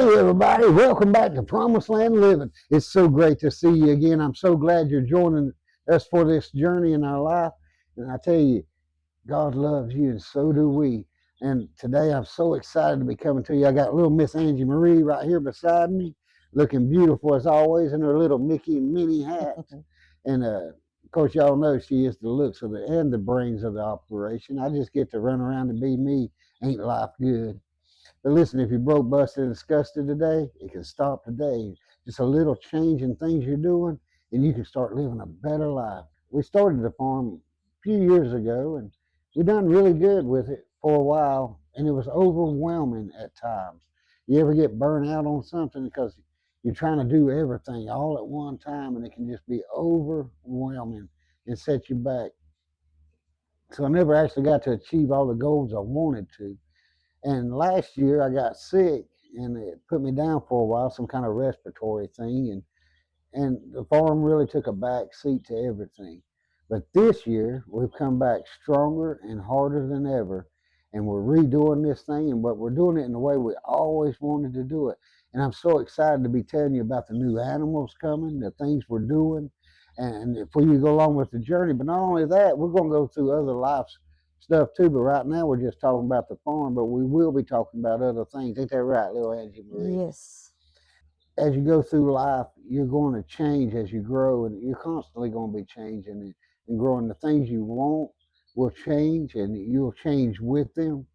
Hey everybody, welcome back to Promised Land Living. It's so great to see you again. I'm so glad you're joining us for this journey in our life. And I tell you, God loves you and so do we. And today I'm so excited to be coming to you. I got little Miss Angie Marie right here beside me, looking beautiful as always in her little Mickey and Minnie hat. And of course, y'all know she is the looks of the and the brains of the operation. I just get to run around and be me. Ain't life good? But listen, if you're broke, busted, and disgusted today, it can stop today. Just a little change in things you're doing, and you can start living a better life. We started the farm a few years ago, and we done really good with it for a while, and it was overwhelming at times. You ever get burnt out on something because you're trying to do everything all at one time, and it can just be overwhelming and set you back. So I never actually got to achieve all the goals I wanted to. And last year I got sick and it put me down for a while, some kind of respiratory thing, and the farm really took a back seat to everything. But this year we've come back stronger and harder than ever, and we're redoing this thing, and but we're doing it in the way we always wanted to do it. And I'm so excited to be telling you about the new animals coming, the things we're doing, and for you to go along with the journey. But not only that, we're going to go through other life's stuff too. But right now we're just talking about the farm, but we will be talking about other things. Ain't that right, little Angie Marie? Yes. As you go through life, you're going to change as you grow, and you're constantly going to be changing and growing. The things you want will change, and you'll change with them.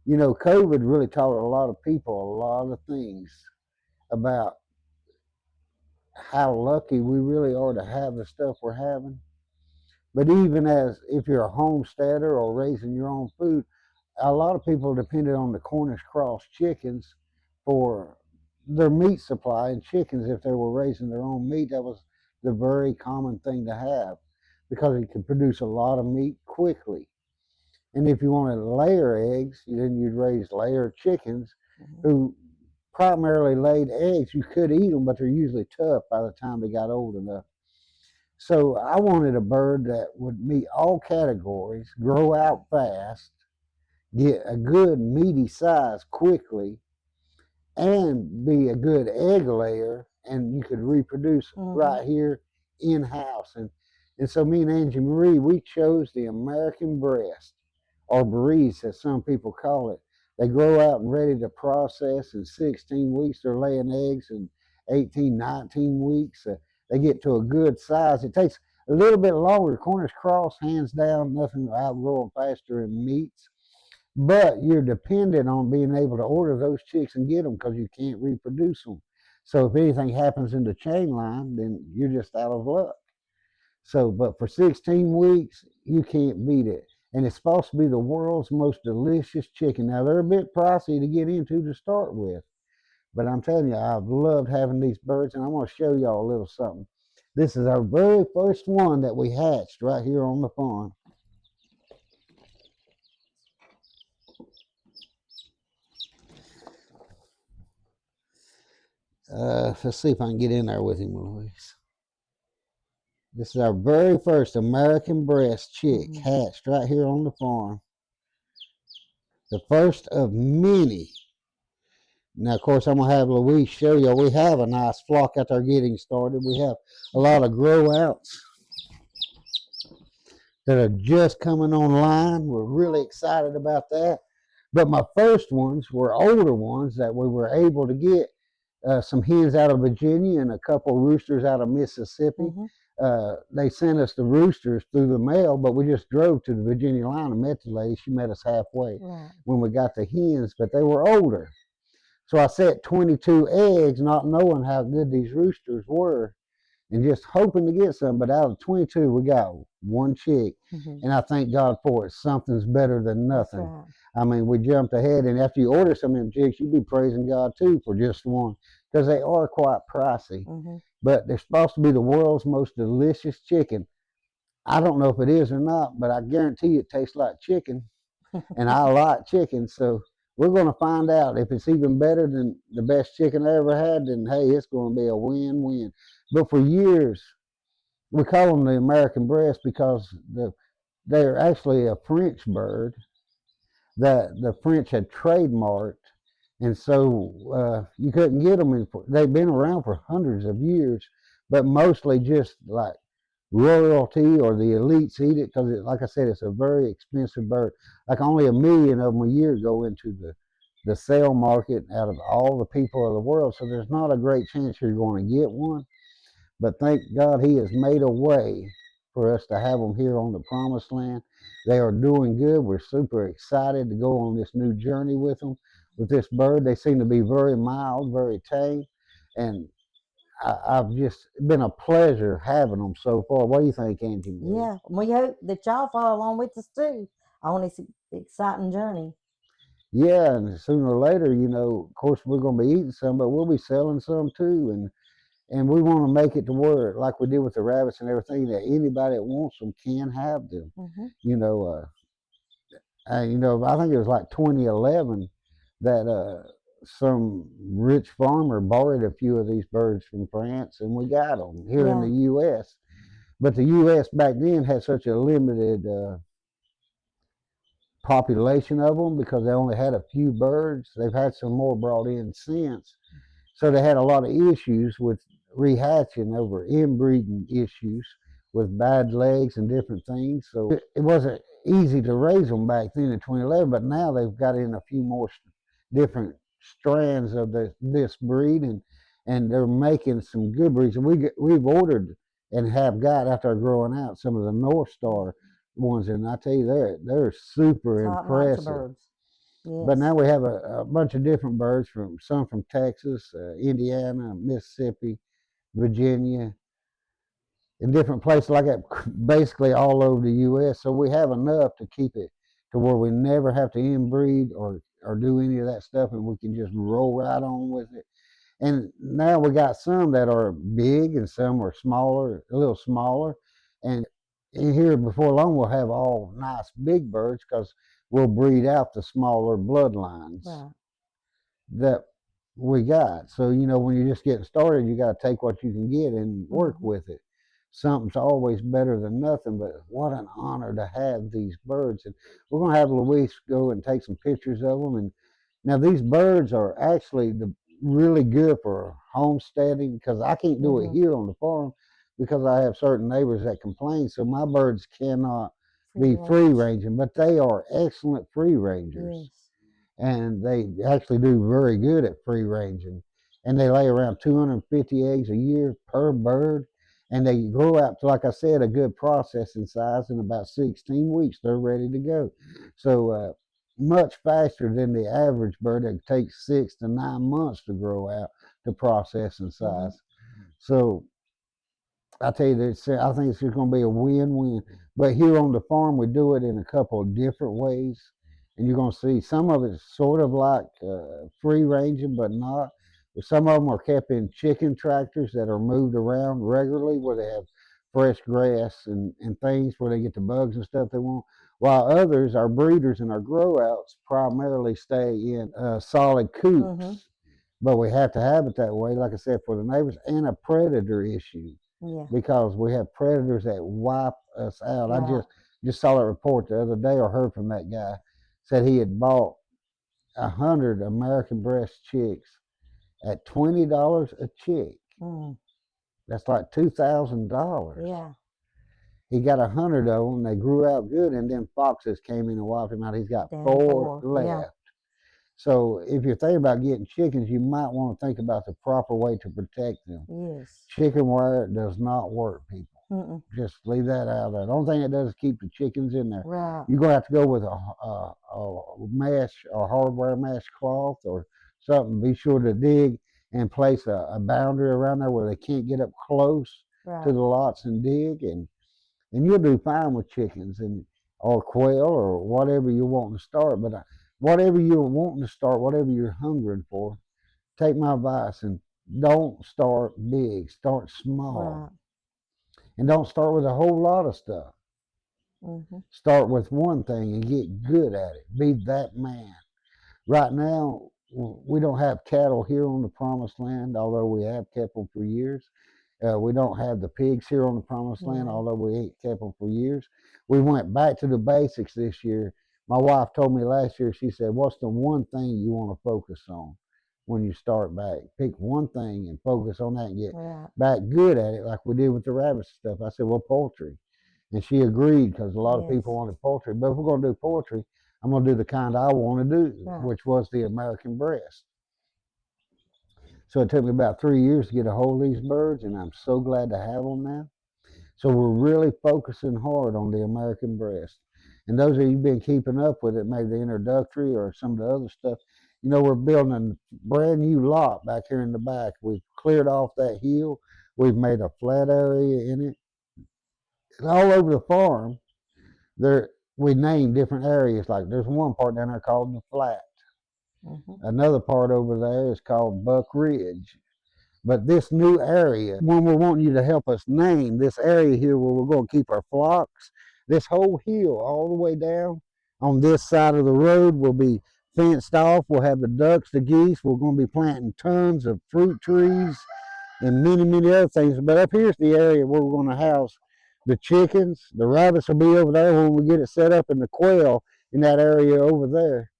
You know, COVID really taught a lot of people a lot of things about how lucky we really are to have the stuff we're having. But even as if you're a homesteader or raising your own food, a lot of people depended on the Cornish cross chickens for their meat supply. And chickens, if they were raising their own meat, that was the very common thing to have because it could produce a lot of meat quickly. And if you wanted to layer eggs, then you'd raise layer chickens Mhm. who primarily laid eggs. You could eat them, but they're usually tough by the time they got old enough. So I wanted a bird that would meet all categories, grow out fast, get a good meaty size quickly, and be a good egg layer, and you could reproduce Mhm. right here in house. And so me and Angie Marie, we chose the American breast, or Breeze, as some people call it. They grow out and ready to process in 16 weeks. They're laying eggs in 18, 19 weeks. They get to a good size. It takes a little bit longer. Cornish cross, hands down, nothing will outgrow them faster in meats, but you're dependent on being able to order those chicks and get them because you can't reproduce them. So if anything happens in the chain line, then you're just out of luck. So, but for 16 weeks, you can't beat it. And it's supposed to be the world's most delicious chicken. Now, they're a bit pricey to get into to start with, but I'm telling you, I've loved having these birds, and I'm going to show y'all a little something. This is our very first one that we hatched right here on the farm. Let's see if I can get in there with him, Louise. This is our very first American breast chick Mhm. hatched right here on the farm. The first of many. Now, of course, I'm going to have Louise show you. We have a nice flock out there getting started. We have a lot of grow outs that are just coming online. We're really excited about that. But my first ones were older ones that we were able to get some hens out of Virginia and a couple roosters out of Mississippi. Mhm. They sent us the roosters through the mail, but we just drove to the Virginia line and met the lady. She met us halfway Right. when we got the hens, but they were older. So I set 22 eggs, not knowing how good these roosters were, and just hoping to get some. But out of 22, we got one chick, Mhm. and I thank God for it. Something's better than That's nothing. right. I mean, we jumped ahead, and after you order some of them chicks, you'd be praising God too for just one, because they are quite pricey. Mhm. But they're supposed to be the world's most delicious chicken. I don't know if it is or not, but I guarantee you it tastes like chicken, and I like chicken, so we're going to find out if it's even better than the best chicken I ever had. Then hey, it's going to be a win-win. But for years, we call them the American breast because they're actually a French bird that the French had trademarked, and so you couldn't get them. They've been around for hundreds of years, but mostly just like royalty or the elites eat it because, like I said, it's a very expensive bird. Like only 1 million of them a year go into the sale market out of all the people of the world. So there's not a great chance you're going to get one. But thank God He has made a way for us to have them here on the Promised Land. They are doing good. We're super excited to go on this new journey with them. With this bird, they seem to be very mild, very tame, and I've just been a pleasure having them so far. What do you think, Angie Marie? Yeah, we hope that y'all follow along with us too on this exciting journey. Yeah, and sooner or later, of course, we're going to be eating some, but we'll be selling some too, and we want to make it to where, like we did with the rabbits and everything, that anybody that wants them can have them. Mm-hmm. You know, I think it was like 2011 that some rich farmer borrowed a few of these birds from France, and we got them here in Yeah. the U.S. But the U.S. back then had such a limited population of them because they only had a few birds. They've had some more brought in since, so they had a lot of issues with rehatching over inbreeding issues with bad legs and different things. So it wasn't easy to raise them back then in 2011, but now they've got in a few more different strands of this breed, and they're making some good breeds. And we've ordered and have got after growing out some of the North Star ones, and I tell you they're super Top notch impressive. birds. But Yes. now we have a bunch of different birds from Texas, Indiana, Mississippi, Virginia, in different places like that, basically all over the U.S. So we have enough to keep it to where we never have to inbreed or do any of that stuff, and we can just roll right on with it. And now we got some that are big and some are smaller, a little smaller. And in here before long, we'll have all nice big birds because we'll breed out the smaller bloodlines Right. that we got. So, when you're just getting started, you got to take what you can get and work Mm-hmm. with it. Something's always better than nothing, but what an honor to have these birds. And we're going to have Luis go and take some pictures of them. And now these birds are actually really good for homesteading because I can't do it Mm-hmm. here on the farm because I have certain neighbors that complain. So my birds cannot Free be free range. ranging, but they are excellent free rangers, Yes. and they actually do very good at free ranging. And they lay around 250 eggs a year per bird, and they grow out to, like I said, a good processing size. In about 16 weeks, they're ready to go. So much faster than the average bird that takes 6 to 9 months to grow out to processing Mm-hmm. size. So I tell you, I think it's just going to be a win-win. But here on the farm, we do it in a couple of different ways, and you're going to see some of it's sort of like free ranging, but not. But some of them are kept in chicken tractors that are moved around regularly, where they have fresh grass and things where they get the bugs and stuff they want. While others, our breeders and our grow outs, primarily stay in solid Mm-hmm. coops. But we have to have it that way, like I said, for the neighbors and a predator issue Yeah. because we have predators that wipe us out. I Right. just saw that report the other day or heard from that guy said he had bought 100 American breast chicks at $20 a chick. Mm. That's like $2,000. Yeah. He got 100 of them. They grew out good, and then foxes came in and wiped him out. He's got Down to 4 4. Yeah. left. So if you're thinking about getting chickens, you might want to think about the proper way to protect them. Yes. Chicken wire does not work, people. Mm-mm. Just leave that out there. The only thing it does is keep the chickens in there. Right. You're gonna have to go with a mesh or hardware mesh cloth or something. Be sure to dig and place a boundary around there where they can't get up close to Right. the lots and dig, and you'll do fine with chickens and or quail or whatever you're wanting to start. But whatever you're wanting to start, whatever you're hungering for, take my advice and don't start big. Start small, Right. and don't start with a whole lot of stuff. Mm-hmm. Start with one thing and get good at it. Be that man. Right now, we don't have cattle here on the Promised Land, although we have kept them for years. We don't have the pigs here on the Promised Land, No. although we ain't kept them for years. We went back to the basics this year. My wife told me last year, she said, what's the one thing you want to focus on when you start back? Pick one thing and focus on that and get Right. back good at it like we did with the rabbits and stuff. I said, well, poultry. And she agreed because a lot of people Yes. wanted poultry. But if we're going to do poultry, I'm going to do the kind I want to do, Right. which was the American breast. So it took me about 3 years to get a hold of these birds, and I'm so glad to have them now. So we're really focusing hard on the American breast. And those of you who've been keeping up with it, maybe the introductory or some of the other stuff, you know, we're building a brand new lot back here in the back. We've cleared off that hill. We've made a flat area in it. And all over the farm, there we named different areas. Like there's one part down there called the Flat. Another part over there is called Buck Ridge. But this new area, when we're wanting you to help us name this area here where we're going to keep our flocks, this whole hill all the way down on this side of the road will be fenced off. We'll have the ducks, the geese. We're going to be planting tons of fruit trees and many, many other things. But up here's the area where we're going to house the chickens. The rabbits will be over there when we get it set up, and the quail in that area over there.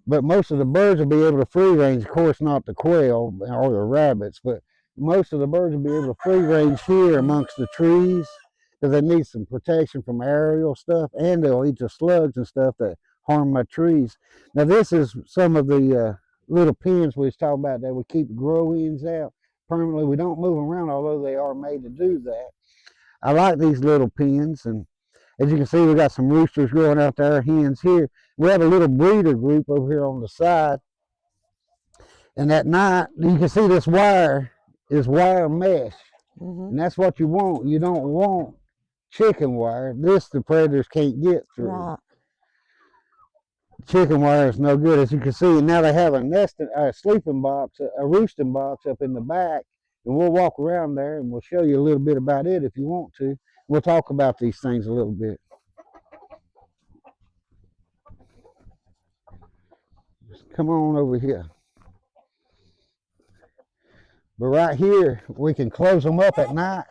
But most of the birds will be able to free range, of course not the quail or the rabbits, but most of the birds will be able to free range here amongst the trees because they need some protection from aerial stuff, and they'll eat the slugs and stuff that harm my trees. Now this is some of the little pens we was talking about that we keep grow ends out permanently. We don't move them around, although they are made to do that. I like these little pens, and as you can see, we got some roosters growing out there, hens here. We have a little breeder group over here on the side. And at night, you can see this wire is wire mesh. And that's what you want. You don't want chicken wire. This the predators can't get through. Right. Chicken wire is no good, as you can see. Now they have a sleeping box, a roosting box up in the back. And we'll walk around there and we'll show you a little bit about it if you want to. We'll talk about these things a little bit. Just come on over here. But right here, we can close them up at night.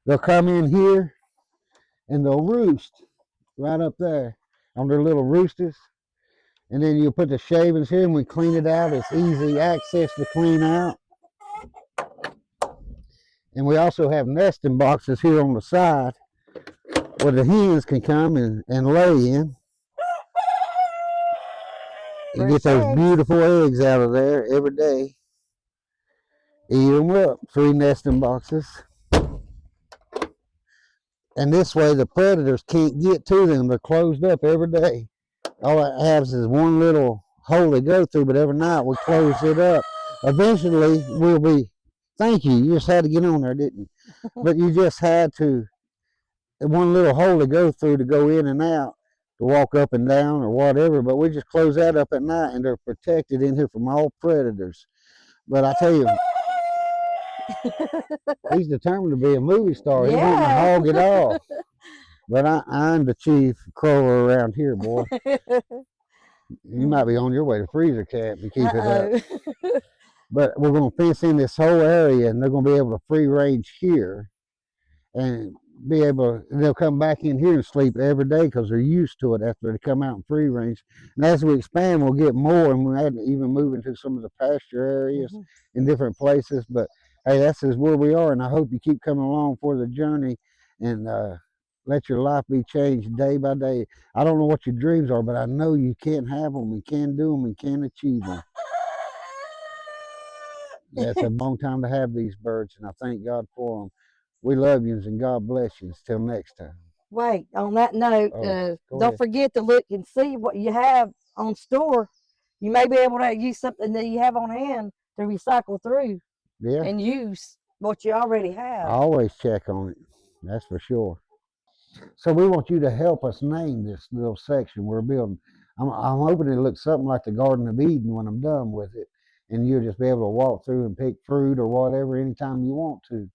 They'll come in here and they'll roost right up there on their little roosters. And then you put the shavings here and we clean it out. It's easy access to clean out. And we also have nesting boxes here on the side where the hens can come and lay in. You get those beautiful eggs out of there every day. Eat them up, 3 nesting boxes. And this way the predators can't get to them. They're closed up every day. All it has is one little hole they go through, but every night we close it up. Eventually we'll be, thank you, you just had to get on there, didn't you? But you just had to, one little hole to go through to go in and out, to walk up and down or whatever, but we just close that up at night and they're protected in here from all predators. But I tell you, he's determined to be a movie star. He's wanting to hog it off. But I'm the chief crower around here, boy. You might be on your way to freezer camp to keep it up. But we're going to fence in this whole area, and they're going to be able to free range here and be able, they'll come back in here and sleep every day because they're used to it after they come out in free range. And as we expand, we'll get more, and we had to even move into some of the pasture areas in different places. But hey, that's just where we are, and I hope you keep coming along for the journey and let your life be changed day by day. I don't know what your dreams are, but I know you can have them, you can do them, you can achieve them. That's a long time to have these birds, and I thank God for them. We love you, and God bless you. Until next time. Wait, on that note, don't forget to look and see what you have on store. You may be able to use something that you have on hand to recycle through and use what you already have. I always check on it, that's for sure. So we want you to help us name this little section we're building. I'm hoping it looks something like the Garden of Eden when I'm done with it. And you'll just be able to walk through and pick fruit or whatever anytime you want to.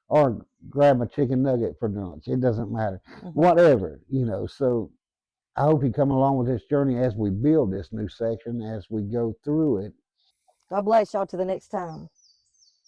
Or grab a chicken nugget for lunch. It doesn't matter. Whatever, you know. So I hope you come along with this journey as we build this new section, as we go through it. God bless y'all till the next time.